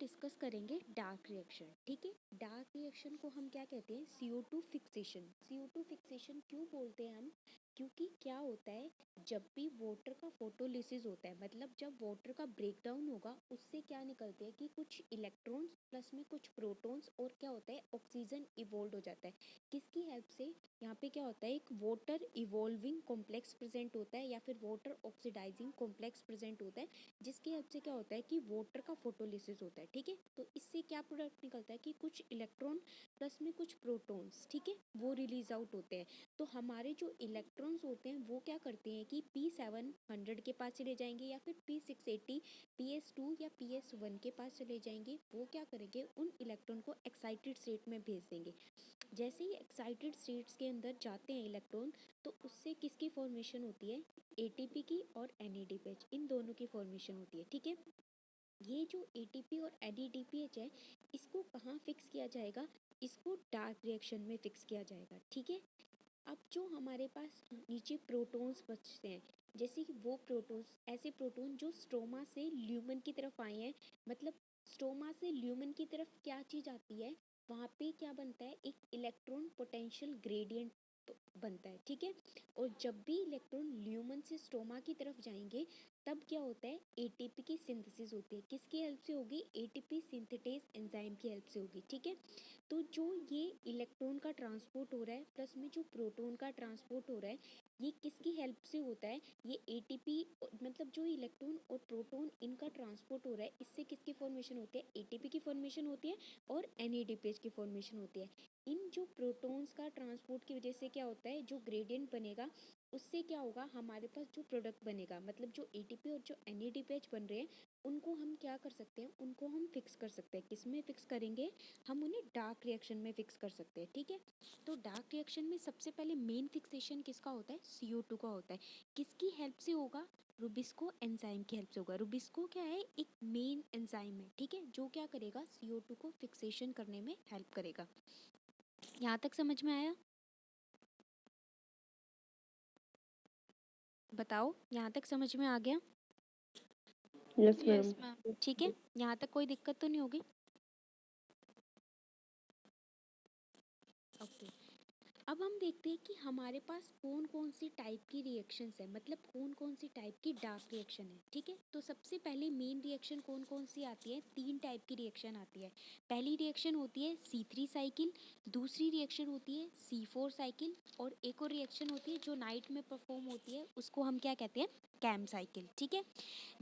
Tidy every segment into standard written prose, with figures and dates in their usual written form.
Discuss करेंगे dark reaction. ठीक है, डार्क रिएक्शन को हम क्या कहते हैं? CO2 fixation. CO2 फिक्सेशन क्यों बोलते हैं हम? क्योंकि क्या होता है, जब भी वाटर का फोटोलिसिस होता है, मतलब जब वाटर का ब्रेकडाउन होगा, उससे क्या निकलते हैं कि कुछ इलेक्ट्रॉन्स प्लस में कुछ प्रोटॉन्स और क्या होता है, ऑक्सीजन इवोल्व हो जाता है। किसकी हेल्प से? यहाँ पे क्या होता है, एक वाटर इवॉल्विंग कॉम्प्लेक्स प्रेजेंट होता है या फिर वाटर ऑक्सीडाइजिंग कॉम्प्लेक्स प्रेजेंट होता है, जिसकी हेल्प से क्या होता है कि वाटर का फोटोलिसिस होता है। ठीक है, तो इससे क्या प्रोडक्ट निकलता है कि कुछ इलेक्ट्रॉन प्लस में कुछ प्रोटॉन्स, ठीक है, वो रिलीज आउट होते हैं। तो हमारे जो इलेक्ट्रॉन्स होते हैं वो क्या करते हैं कि P700 के पास चले जाएंगे या फिर P680, PS2 या PS1 के पास चले जाएंगे। वो क्या करेंगे, उन इलेक्ट्रॉन को एक्साइटेड स्टेट में भेज देंगे। जैसे ही एक्साइटेड स्टेट्स के अंदर जाते हैं इलेक्ट्रॉन, तो उससे किसकी फॉर्मेशन होती है? ATP की और NADPH, इन दोनों की फॉर्मेशन होती है। ठीक है, ये जो ATP और NADPH है, इसको कहाँ फिक्स किया जाएगा? इसको डार्क रिएक्शन में फिक्स किया जाएगा। ठीक है, अब जो हमारे पास नीचे प्रोटॉन्स बचते हैं, जैसे कि वो प्रोटॉन्स, ऐसे प्रोटॉन जो स्ट्रोमा से ल्यूमन की तरफ आए हैं, मतलब स्ट्रोमा से ल्यूमन की तरफ क्या चीज़ आती है, वहाँ पे क्या बनता है, एक इलेक्ट्रॉन पोटेंशियल ग्रेडियंट बनता है। ठीक है, और जब भी इलेक्ट्रॉन ल्यूमन से स्ट्रोमा की तरफ जाएंगे, तब क्या होता है, ATP की सिंथेसिस होती है। किसकी हेल्प से होगी? ATP सिंथेटेज एंजाइम की हेल्प से होगी। ठीक है, तो जो ये इलेक्ट्रॉन का ट्रांसपोर्ट हो रहा है प्लस में जो प्रोटॉन का ट्रांसपोर्ट हो रहा है, ये किसकी हेल्प से होता है? ये ATP, मतलब जो इलेक्ट्रॉन और प्रोटॉन इनका ट्रांसपोर्ट हो रहा है, इससे किसकी फॉर्मेशन होती है? ATP की फॉर्मेशन होती है और NADPH की फॉर्मेशन होती है। इन जो प्रोटॉन्स का ट्रांसपोर्ट की वजह से क्या होता है, जो ग्रेडियंट बनेगा, उससे क्या होगा, हमारे पास जो प्रोडक्ट बनेगा, मतलब जो ATP और जो NADPH बन रहे हैं, उनको हम क्या कर सकते हैं, उनको हम फिक्स कर सकते हैं। किस में फिक्स करेंगे? हम उन्हें डार्क रिएक्शन में फिक्स कर सकते हैं। ठीक है, तो डार्क रिएक्शन में सबसे पहले मेन फिक्सेशन किसका होता है? CO2 का होता है। किसकी हेल्प से होगा? रुबिस्को एंजाइम की हेल्प से होगा। रुबिस्को क्या है? एक मेन एंजाइम है। ठीक है, जो क्या करेगा, CO2 को फिक्सेशन करने में हेल्प करेगा। यहाँ तक समझ में आया? बताओ, यहाँ तक समझ में आ गया? Yes yes ma'am. मैम। ठीक है, यहाँ तक कोई दिक्कत तो नहीं होगी? ओके, अब हम देखते हैं कि हमारे पास कौन कौन सी टाइप की रिएक्शंस है, मतलब कौन कौन सी टाइप की डार्क रिएक्शन है। ठीक है, तो सबसे पहले मेन रिएक्शन कौन कौन सी आती है? 3 टाइप की रिएक्शन आती है। पहली रिएक्शन होती है C3 साइकिल, दूसरी रिएक्शन होती है C4 साइकिल, और एक और रिएक्शन होती है जो नाइट में परफॉर्म होती है, उसको हम क्या कहते हैं? Cam cycle. ठीक है,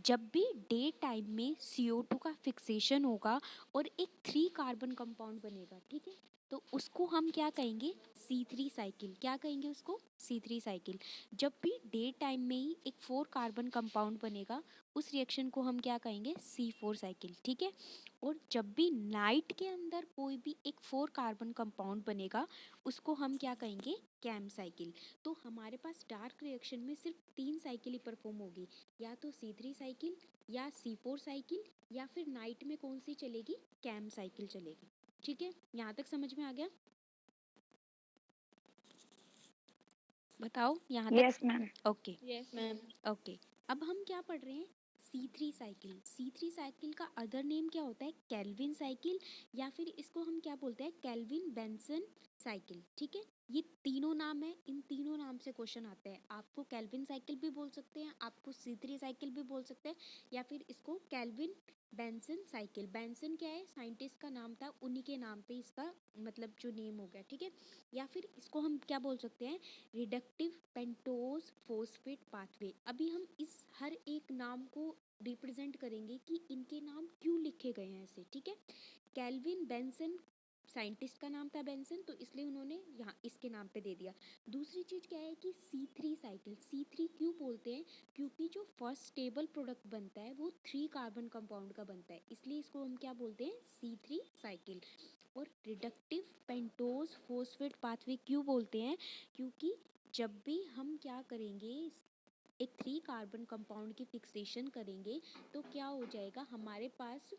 जब भी डे टाइम में CO2 का फिक्सेशन होगा और एक 3 कार्बन कंपाउंड बनेगा, ठीक है, तो उसको हम क्या कहेंगे? C3 cycle. क्या कहेंगे उसको? C3 cycle. जब भी डे टाइम में ही एक 4 कार्बन कंपाउंड बनेगा, उस रिएक्शन को हम क्या कहेंगे? C4 cycle. ठीक है, और जब भी नाइट के अंदर कोई भी एक 4 कार्बन कंपाउंड बनेगा, उसको हम क्या कहेंगे? Cam cycle. तो हमारे पास डार्क रिएक्शन में सिर्फ 3 साइकिल ही परफॉर्म होगी, या तो C3 साइकिल, या C4 साइकिल, या फिर नाइट में कौन सी चलेगी? कैम साइकिल चलेगी। ठीक है, यहाँ तक समझ में आ गया? बताओ यहाँ तक। Yes ma'am. Okay yes ma'am. Okay, अब हम क्या पढ़ रहे हैं? C3 cycle. C3 साइकिल का अदर नेम क्या होता है? केल्विन साइकिल, या फिर इसको हम क्या बोलते हैं? Kelvin Benson cycle. ठीक है, ये तीनों नाम है, इन तीनों नाम से क्वेश्चन आते हैं। आपको केल्विन साइकिल भी बोल सकते हैं, आपको C3 साइकिल भी बोल सकते हैं, या फिर इसको केल्विन बेंसन साइकिल। बेंसन क्या है? साइंटिस्ट का नाम था, उन्हीं के नाम पे इसका मतलब जो नेम हो गया। ठीक है, या फिर इसको हम क्या बोल सकते हैं? Reductive pentose phosphate pathway. अभी हम इस हर एक नाम को रिप्रेजेंट करेंगे कि इनके नाम क्यों लिखे गए हैं ऐसे। ठीक है, केल्विन बेंसन, साइंटिस्ट का नाम था बेंसन, तो इसलिए उन्होंने यहाँ इसके नाम पे दे दिया। दूसरी चीज़ क्या है कि C3 साइकिल। C3 क्यों बोलते हैं? क्योंकि जो फर्स्ट स्टेबल प्रोडक्ट बनता है वो 3 कार्बन कंपाउंड का बनता है, इसलिए इसको हम क्या बोलते हैं? C3 cycle. और रिडक्टिव पेंटोज फॉस्फेट पाथवे क्यों बोलते हैं? क्योंकि जब भी हम क्या करेंगे, एक 3 कार्बन कंपाउंड की फिक्सेशन करेंगे, तो क्या हो जाएगा, हमारे पास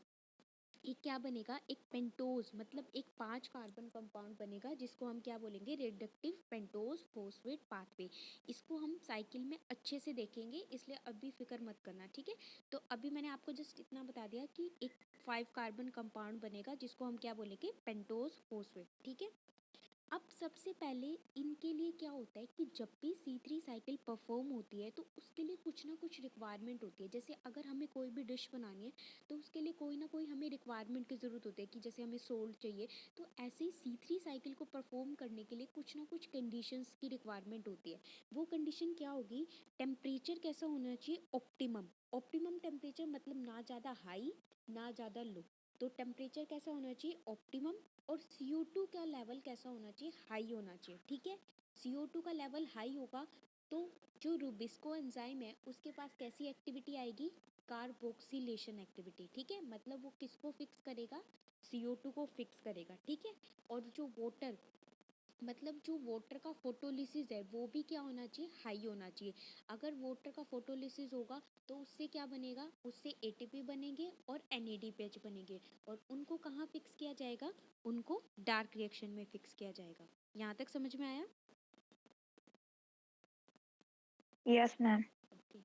एक क्या बनेगा? एक पेंटोज, मतलब एक 5 कार्बन कंपाउंड बनेगा, जिसको हम क्या बोलेंगे? Reductive pentose phosphate pathway. इसको हम साइकिल में अच्छे से देखेंगे, इसलिए अभी फिक्र मत करना। ठीक है, तो अभी मैंने आपको जस्ट इतना बता दिया कि एक 5 कार्बन कंपाउंड बनेगा जिसको हम क्या बोलेंगे, पेंटोज फोस्फेट। ठीक है, अब सबसे पहले इनके लिए क्या होता है कि जब भी C3 साइकिल परफॉर्म होती है तो उसके लिए कुछ ना कुछ रिक्वायरमेंट होती है। जैसे अगर हमें कोई भी डिश बनानी है तो उसके लिए कोई ना कोई हमें रिक्वायरमेंट की ज़रूरत होती है कि जैसे हमें सोल्ट चाहिए, तो ऐसे ही C3 साइकिल को परफॉर्म करने के लिए कुछ ना कुछ कंडीशंस की रिक्वायरमेंट होती है। वो कंडीशन क्या होगी, टेम्परेचर कैसा होना चाहिए, ऑप्टिमम। ऑप्टिमम टेम्परेचर मतलब ना ज़्यादा हाई ना ज़्यादा लो, तो टेम्परेचर कैसा होना चाहिए, ऑप्टिमम। और CO2 का लेवल कैसा होना चाहिए, हाई होना चाहिए। ठीक है, CO2 का लेवल हाई होगा तो जो रूबिस्को एंजाइम है उसके पास कैसी एक्टिविटी आएगी, कार्बोक्सिलेशन एक्टिविटी। ठीक है, मतलब वो किसको फिक्स करेगा, CO2 को फिक्स करेगा। ठीक है, और जो वाटर मतलब जो वाटर का फोटोलिसिस है वो भी क्या होना चाहिए, हाई होना चाहिए। अगर वाटर का फोटोलिसिस होगा तो उससे क्या बनेगा, उससे ATP बनेंगे और NADPH बनेंगे, और उनको कहाँ फिक्स किया जाएगा, उनको डार्क रिएक्शन में फिक्स किया जाएगा। यहाँ तक समझ में आया? Yes, ma'am. Okay,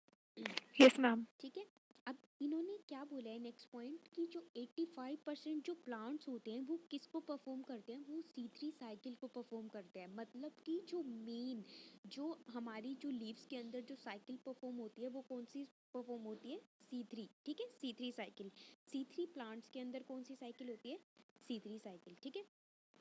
Yes, ma'am. ठीक है। अब इन्होंने क्या बोला है नेक्स्ट पॉइंट कि जो 85% जो प्लांट्स होते हैं वो किसको परफॉर्म करते हैं, वो C3 साइकिल को परफॉर्म करते हैं। मतलब कि जो मेन जो हमारी जो लीव्स के अंदर जो साइकिल परफॉर्म होती है वो कौन सी परफॉर्म होती है, C3। ठीक है, C3 साइकिल। C3 प्लांट्स के अंदर कौन सी साइकिल होती है, C3 साइकिल। ठीक है,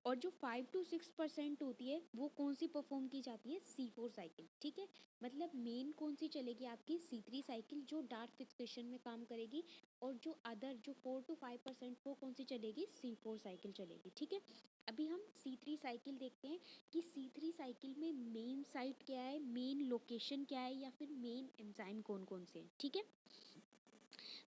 और जो 5 to 6% होती है वो कौन सी परफॉर्म की जाती है, C4 साइकिल। ठीक है, मतलब मेन कौन सी चलेगी आपकी, C3 साइकिल जो डार्क फिक्सेशन में काम करेगी, और जो अदर जो 4 to 5% वो कौन सी चलेगी, C4 साइकिल चलेगी। ठीक है, अभी हम C3 साइकिल देखते हैं कि C3 साइकिल में मेन साइट क्या है, मेन लोकेशन क्या है, या फिर मेन एंजाइम कौन कौन से हैं। ठीक है,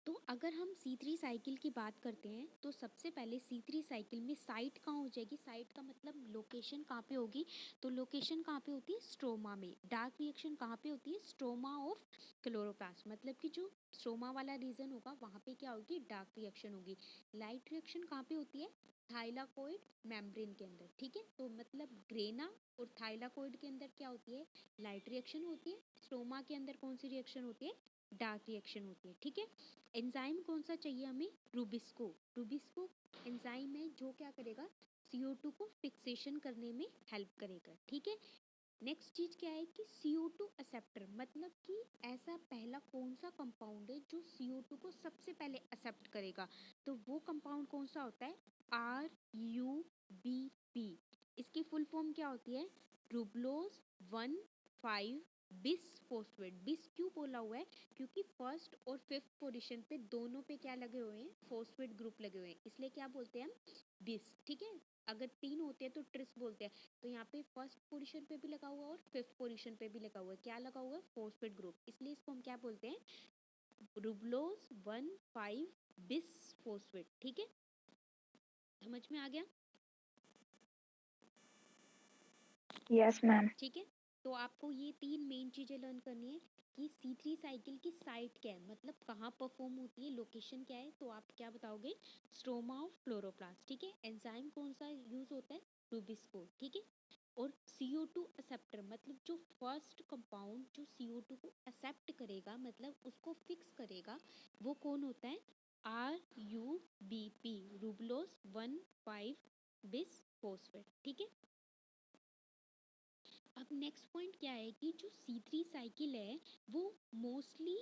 तो अगर हम C3 साइकिल की बात करते हैं तो सबसे पहले C3 साइकिल में साइट कहाँ हो जाएगी, साइट का मतलब लोकेशन कहाँ पे होगी, तो लोकेशन कहाँ पे होती है, स्ट्रोमा में। डार्क रिएक्शन कहाँ पे होती है, स्ट्रोमा ऑफ क्लोरोप्लास्ट, मतलब कि जो स्ट्रोमा वाला रीजन होगा वहाँ पे क्या होगी, डार्क रिएक्शन होगी। लाइट रिएक्शन कहाँ पे होती है, थाइलाकोइड मेम्ब्रेन के अंदर। ठीक है, तो मतलब ग्रेना और थाइलाकोइड के अंदर क्या होती है, लाइट रिएक्शन होती है। स्ट्रोमा के अंदर कौन सी रिएक्शन होती है, डार्क रिएक्शन होती है। ठीक है, एंजाइम कौन सा चाहिए हमें, रूबिस्को। रूबिस्को एंजाइम है जो क्या करेगा, CO2 को फिक्सेशन करने में हेल्प करेगा। ठीक है, नेक्स्ट चीज क्या है कि CO2 एक्सेप्टर, मतलब कि ऐसा पहला कौन सा कंपाउंड है जो CO2 को सबसे पहले एक्सेप्ट करेगा, तो वो कंपाउंड कौन सा होता है, RUBP। इसकी फुल फॉर्म क्या होती है, रूबलोज 1,5 बिस फोस्फेट। बिस क्यों बोला हुआ है, क्योंकि फर्स्ट और फिफ्थ पोजीशन पे दोनों पे क्या लगे हुए हैं, फोस्फेट ग्रुप लगे हुए हैं, इसलिए क्या बोलते हैं हम, बिस। ठीक है, अगर 3 होते हैं तो ट्रिस बोलते हैं। तो यहाँ पे फर्स्ट पोजीशन पे भी लगा हुआ है और फिफ्थ पोजीशन पे भी लगा हुआ है, क्या लगा हुआ है, फोस्फेट ग्रुप, इसलिए इसको हम क्या बोलते हैं, रूबलोज 1,5 बिस फोस्फेट। ठीक है, समझ में आ गया? Yes, ma'am. ठीक है, तो आपको ये 3 मेन चीजें लर्न करनी है कि C3 साइकिल की साइट क्या है, मतलब कहाँ परफॉर्म होती है, लोकेशन क्या है, तो आप क्या बताओगे, स्ट्रोमा ऑफ क्लोरोप्लास्ट। ठीक है, एंजाइम कौन सा यूज होता है, रूबिस्को। ठीक है, और CO2 एक्सेप्टर, मतलब जो फर्स्ट कंपाउंड जो CO2 को एक्सेप्ट करेगा, मतलब उसको फिक्स करेगा, वो कौन होता है, RUBP, रूबलोज 1,5 बिस फोस्फेट। ठीक है, अब नेक्स्ट पॉइंट क्या है कि जो C3 साइकिल है वो मोस्टली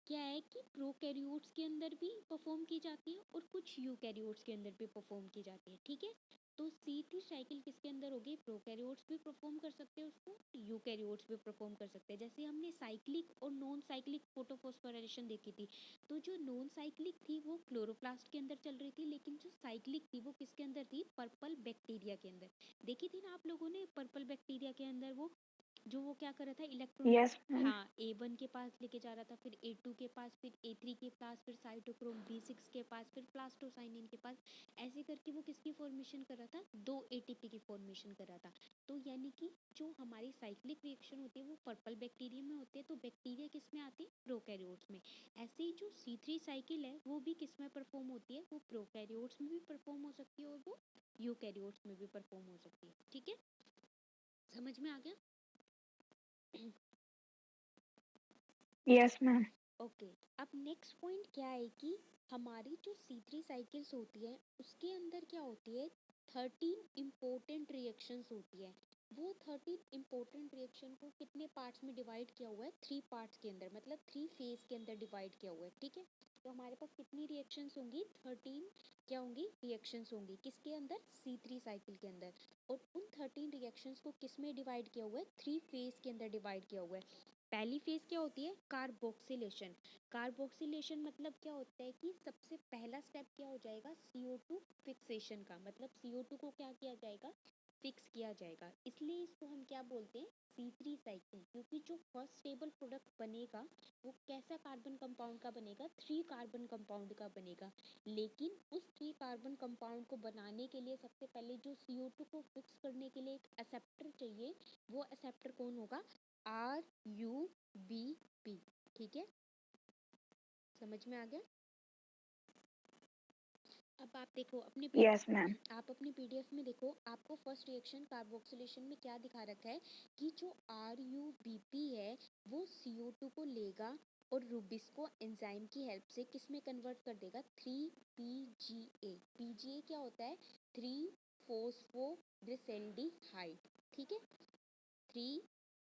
क्या है कि प्रोकैरियोट्स के अंदर भी परफॉर्म की जाती है और कुछ यूकैरियोट्स के अंदर भी परफॉर्म की जाती है। ठीक है, तो C3 साइकिल किसके अंदर होगी, प्रोकैरियोट्स भी परफॉर्म कर सकते हैं उसको, यूकैरियोट्स भी परफॉर्म कर सकते हैं। जैसे हमने साइक्लिक और नॉन साइक्लिक फोटोफॉस्फोराइलेशन देखी थी, तो जो नॉन साइक्लिक थी वो क्लोरोप्लास्ट के अंदर चल रही थी, लेकिन जो साइक्लिक थी वो किसके अंदर थी, पर्पल बैक्टीरिया के अंदर। देखी थी ना आप लोगों ने, पर्पल बैक्टीरिया के अंदर वो जो वो क्या कर रहा था, इलेक्ट्रॉन, Yes, ma'am. हाँ, A1 के पास लेके जा रहा था, फिर A2 के पास, फिर A3 के पास, फिर साइटोक्रोम B6 के पास, फिर प्लास्टोसाइनिन के पास, ऐसे करके वो किसकी फॉर्मेशन कर रहा था, 2 ATP की फॉर्मेशन कर रहा था। तो यानी कि जो हमारी साइक्लिक रिएक्शन होती है वो पर्पल बैक्टीरिया में होती है, तो बैक्टीरिया किस में आती है, प्रोकैरियोट्स में। ऐसे ही जो C3 साइकिल है वो भी किस में परफॉर्म होती है, वो प्रोकैरियोट्स में भी परफॉर्म हो सकती है और वो यूकैरियोट्स में भी परफॉर्म हो सकती है। ठीक है, समझ में आ गया? Yes, ma'am. ओके, अब नेक्स्ट पॉइंट क्या है कि हमारी जो C3 साइकिल्स होती है उसके अंदर क्या होती है, 13 इम्पोर्टेंट रिएक्शंस होती है। वो 13 इम्पोर्टेंट रिएक्शन को कितने पार्ट्स में डिवाइड किया हुआ है, 3 पार्ट्स के अंदर, मतलब 3 फेज के अंदर डिवाइड किया हुआ है। ठीक है, तो हमारे पास कितनी रिएक्शंस होंगी, 13 क्या होंगी, रिएक्शंस होंगी। किसके अंदर, C3 साइकिल के अंदर। और उन 13 रिएक्शंस को किस में डिवाइड किया हुआ है, 3 फेज के अंदर डिवाइड किया हुआ है। पहली फेज क्या होती है, कार्बोक्सिलेशन। कार्बोक्सिलेशन मतलब क्या होता है कि सबसे पहला स्टेप क्या हो जाएगा, CO2 फिक्सेशन का, मतलब CO2 को क्या किया जाएगा, फिक्स किया जाएगा। इसलिए इसको हम क्या बोलते हैं, C3 साइकिल। क्योंकि जो फर्स्ट स्टेबल प्रोडक्ट बनेगा वो कैसा कार्बन कंपाउंड का बनेगा, 3 कार्बन कंपाउंड का बनेगा। लेकिन उस 3 कार्बन कंपाउंड को बनाने के लिए सबसे पहले जो CO2 को फिक्स करने के लिए एक एक्सेप्टर चाहिए, वो एक्सेप्टर कौन होगा, RUBP। ठीक है, समझ में आ गया। अब आप देखो अपने Yes, ma'am. आप अपनी PDF में देखो, आपको फर्स्ट रिएक्शन कार्बोक्सिलेशन में क्या दिखा रखा है कि जो RUBP है वो CO2 को लेगा और रूबिस को एंजाइम की हेल्प से किस में कन्वर्ट कर देगा, 3PGA। PGA क्या होता है, 3 फोस्फोग्लिसल्डिहाइड। ठीक है, 3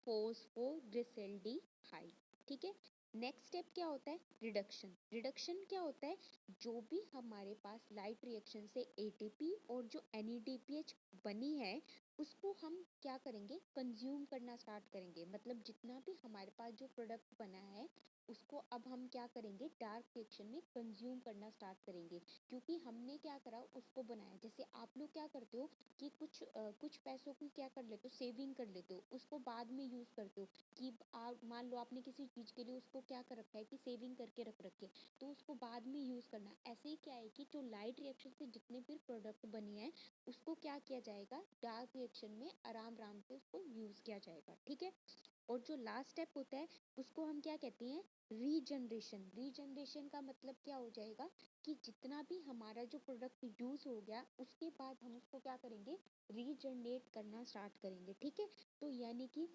फोस्फोग्लिसल्डिहाइड। ठीक है, नेक्स्ट स्टेप क्या होता है, रिडक्शन। रिडक्शन क्या होता है, जो भी हमारे पास लाइट रिएक्शन से ATP और जो NADPH बनी है उसको हम क्या करेंगे, कंज्यूम करना स्टार्ट करेंगे। मतलब जितना भी हमारे पास जो प्रोडक्ट बना है उसको अब हम क्या करेंगे, डार्क रिएक्शन में कंज्यूम करना स्टार्ट करेंगे। क्योंकि हमने क्या करा, उसको बनाया। जैसे आप लोग क्या करते हो कि कुछ पैसों की क्या कर लेते हो, सेविंग कर लेते हो, उसको बाद में यूज़ करते हो। कि आप मान लो आपने किसी चीज़ के लिए उसको क्या कर रखा है कि सेविंग करके रख रखे, तो उसको बाद में यूज़ करना है। ऐसे ही क्या है कि जो लाइट रिएक्शन से जितने भी प्रोडक्ट बने हैं उसको क्या किया जाएगा, डार्क रिएक्शन में आराम आराम से उसको यूज़ किया जाएगा। ठीक है, और जो लास्ट स्टेप होता है उसको हम क्या कहते हैं, रीजनरेशन। रीजनरेशन का मतलब क्या हो जाएगा कि जितना भी हमारा जो प्रोडक्ट यूज़ हो गया उसके बाद हम उसको क्या करेंगे, रीजनरेट करना स्टार्ट करेंगे। ठीक है, तो यानी कि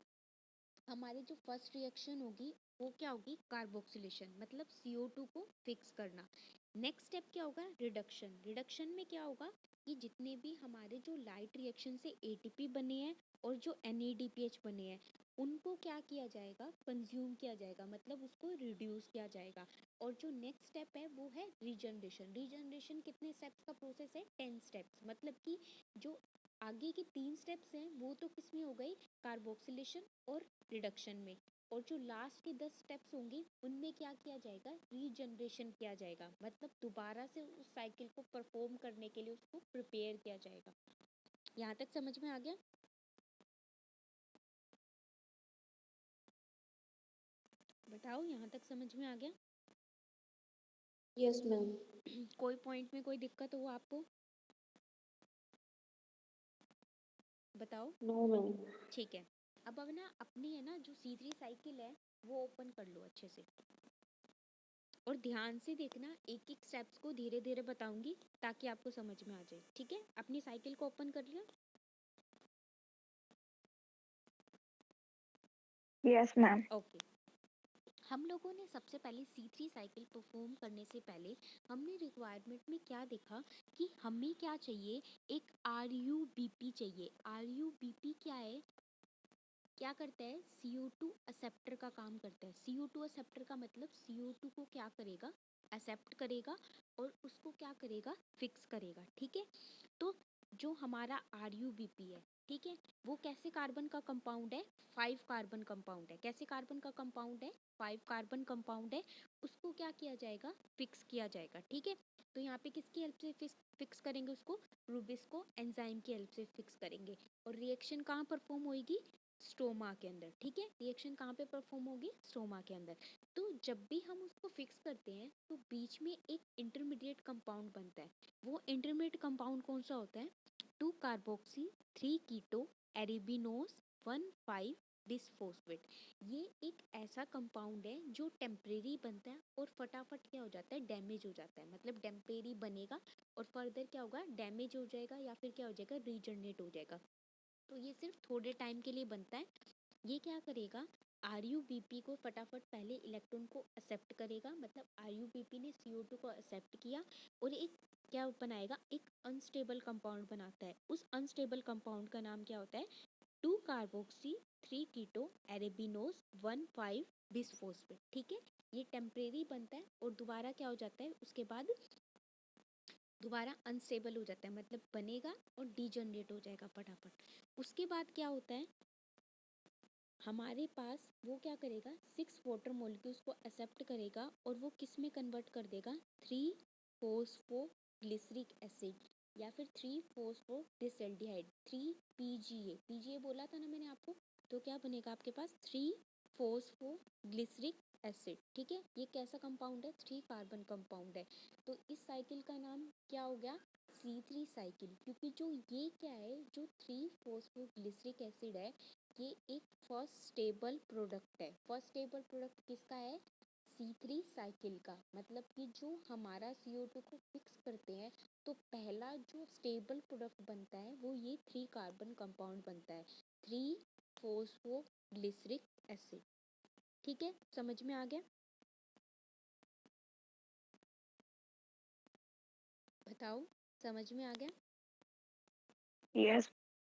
हमारी जो फर्स्ट रिएक्शन होगी वो क्या होगी, कार्बोक्सिलेशन, मतलब CO2 को फिक्स करना। नेक्स्ट स्टेप क्या होगा, रिडक्शन। रिडक्शन में क्या होगा कि जितने भी हमारे जो लाइट रिएक्शन से ATP बने हैं और जो NADPH बने हैं उनको क्या किया जाएगा, कंज्यूम किया जाएगा, मतलब उसको रिड्यूस किया जाएगा। और जो नेक्स्ट स्टेप है वो है रीजनरेशन। रीजनरेशन कितने स्टेप्स का प्रोसेस है, 10 स्टेप्स। मतलब कि जो आगे की 3 स्टेप्स हैं वो तो किस में हो गई, कार्बोक्सिलेशन और रिडक्शन में। और जो लास्ट के 10 स्टेप्स होंगे उनमें क्या किया जाएगा, रीजनरेशन किया जाएगा, मतलब दोबारा से उस साइकिल को परफॉर्म करने के लिए उसको प्रिपेयर किया जाएगा। यहाँ तक समझ में आ गया, बताओ यहाँ तक समझ में आ गया। Yes ma'am. कोई पॉइंट में कोई दिक्कत हो आपको, बताओ। No ma'am. ठीक है, अब ना अपनी है ना जो C3 साइकिल है वो ओपन कर लो अच्छे से, और ध्यान से देखना, एक एक स्टेप्स को धीरे धीरे बताऊंगी ताकि आपको समझ में आ जाए। ठीक है, अपनी साइकिल को ओपन कर लिया। Yes, ma'am. ओके, हम लोगों ने सबसे पहले C3 साइकिल परफॉर्म करने से पहले हमने रिक्वायरमेंट में क्या देखा कि हमें क्या चाहिए, एक RUBP चाहिए। RUBP क्या है, क्या करता है, CO2 एक्सेप्टर का काम करता है। CO2 एक्सेप्टर का मतलब CO2 को क्या करेगा, एक्सेप्ट करेगा और उसको क्या करेगा, फिक्स करेगा। ठीक है, तो जो हमारा RUBP है, ठीक है, वो कैसे कार्बन का कंपाउंड है, 5 कार्बन कंपाउंड है। कैसे कार्बन का कंपाउंड है, 5 कार्बन कंपाउंड है। उसको क्या किया जाएगा, फिक्स किया जाएगा। ठीक है, तो यहाँ पे किसकी हेल्प से फिक्स करेंगे उसको, रूबिस को एंजाइम की हेल्प से फिक्स करेंगे। और रिएक्शन कहाँ परफॉर्म होगी, स्टोमा के अंदर। ठीक है, रिएक्शन कहाँ पे परफॉर्म होगी, स्टोमा के अंदर। तो जब भी हम उसको फिक्स करते हैं तो बीच में एक इंटरमीडिएट कंपाउंड बनता है। वो इंटरमीडिएट कंपाउंड कौन सा होता है, 2 कार्बोक्सी 3 कीटो एरिबिनोस 1,5 बिसफोस्फेट। ये एक ऐसा कंपाउंड है जो टेम्परेरी बनता है और फटाफट क्या हो जाता है, डैमेज हो जाता है। मतलब टेम्परेरी बनेगा और फर्दर क्या होगा, डैमेज हो जाएगा या फिर क्या हो जाएगा, रीजनरेट हो जाएगा। तो ये सिर्फ थोड़े टाइम के लिए बनता है। ये क्या करेगा, RUBP को फटाफट पहले इलेक्ट्रॉन को एक्सेप्ट करेगा, मतलब RUBP ने CO2 को एक्सेप्ट किया और एक क्या बनाएगा, एक अनस्टेबल कंपाउंड बनाता है। उस अनस्टेबल कंपाउंड का नाम क्या होता है, 2 कार्बोक्सी 3 कीटो एरेबिनोज 1,5 बिसफोस्फेट। ठीक है, ये टेम्परेरी बनता है और दोबारा क्या हो जाता है, उसके बाद दोबारा अनस्टेबल हो जाता है, मतलब बनेगा और डीजनरेट हो जाएगा फटाफट। उसके बाद क्या होता है, हमारे पास वो क्या करेगा, 6 वाटर मॉलिक्यूल्स को एक्सेप्ट करेगा और वो किस में कन्वर्ट कर देगा, 3 फोस्फोग्लिसरिक एसिड या फिर 3 फोस्फो डिसल्डिहाइड 3 पीजीए बोला था ना मैंने आपको। तो क्या बनेगा आपके पास 3 फोस्फोग्लिसरिक एसिड। ठीक है, ये कैसा कंपाउंड है, 3 कार्बन कंपाउंड है। तो इस साइकिल का नाम क्या हो गया, C3 साइकिल, क्योंकि जो ये क्या है, जो 3 फोस्फोग्लिसरिक एसिड है, ये एक फर्स्ट स्टेबल प्रोडक्ट है। फर्स्ट स्टेबल प्रोडक्ट किसका है, C3 साइकिल का। मतलब कि जो हमारा CO2 को फिक्स करते हैं, तो पहला जो स्टेबल प्रोडक्ट बनता है वो ये 3 कार्बन कंपाउंड बनता है, 3 फोस्फोग्लिसरिक एसिड। ठीक है, समझ में आ गया, बताओ, समझ में आ गया। Yes,